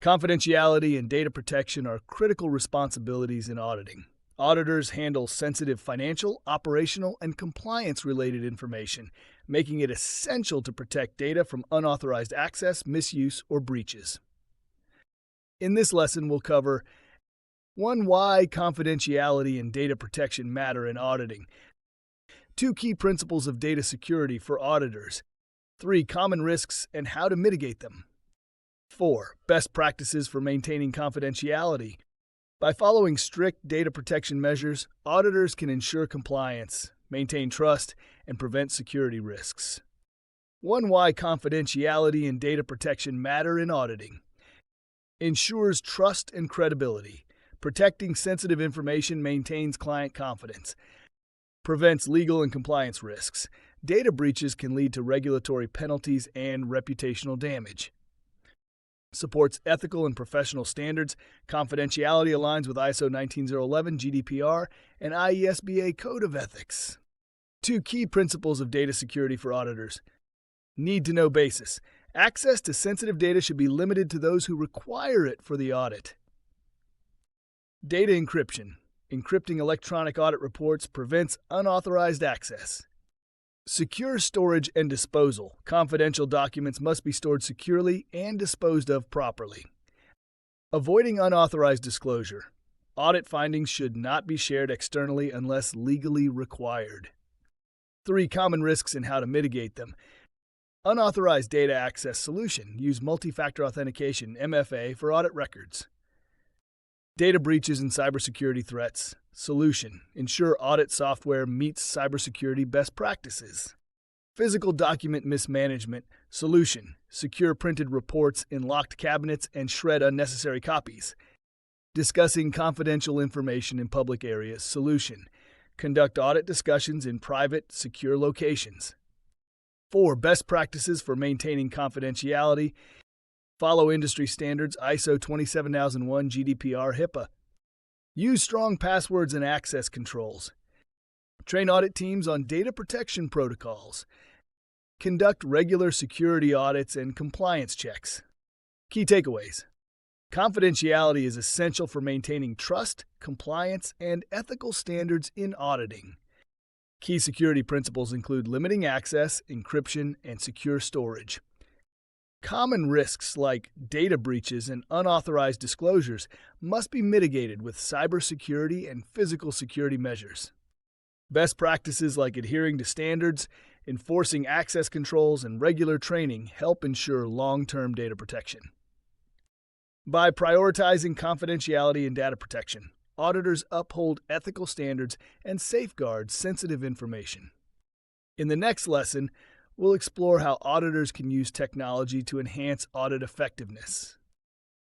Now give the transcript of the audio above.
Confidentiality and data protection are critical responsibilities in auditing. Auditors handle sensitive financial, operational, and compliance-related information, making it essential to protect data from unauthorized access, misuse, or breaches. In this lesson, we'll cover 1. Why confidentiality and data protection matter in auditing. 2. Key principles of data security for auditors. 3. Common risks and how to mitigate them. 4. Best practices for maintaining confidentiality. By following strict data protection measures, auditors can ensure compliance, maintain trust, and prevent security risks. 1. Why confidentiality and data protection matter in auditing. Ensures trust and credibility. Protecting sensitive information maintains client confidence. Prevents legal and compliance risks. Data breaches can lead to regulatory penalties and reputational damage. Supports ethical and professional standards. Confidentiality aligns with ISO 19011, GDPR, and IESBA Code of Ethics. 2. Key principles of data security for auditors. Need-to-know basis. Access to sensitive data should be limited to those who require it for the audit. Data encryption. Encrypting electronic audit reports prevents unauthorized access. Secure storage and disposal. Confidential documents must be stored securely and disposed of properly. Avoiding unauthorized disclosure. Audit findings should not be shared externally unless legally required. 3. Common risks and how to mitigate them. Unauthorized data access solution. Use multi-factor authentication, MFA, for audit records. Data breaches and cybersecurity threats. Solution. Ensure audit software meets cybersecurity best practices. Physical document mismanagement. Solution. Secure printed reports in locked cabinets and shred unnecessary copies. Discussing confidential information in public areas. Solution. Conduct audit discussions in private, secure locations. 4. Best practices for maintaining confidentiality. Follow industry standards ISO 27001, GDPR, HIPAA. Use strong passwords and access controls. Train audit teams on data protection protocols. Conduct regular security audits and compliance checks. Key takeaways. Confidentiality is essential for maintaining trust, compliance, and ethical standards in auditing. Key security principles include limiting access, encryption, and secure storage. Common risks like data breaches and unauthorized disclosures must be mitigated with cybersecurity and physical security measures. Best practices like adhering to standards, enforcing access controls, and regular training help ensure long-term data protection. By prioritizing confidentiality and data protection, auditors uphold ethical standards and safeguard sensitive information. In the next lesson, we'll explore how auditors can use technology to enhance audit effectiveness.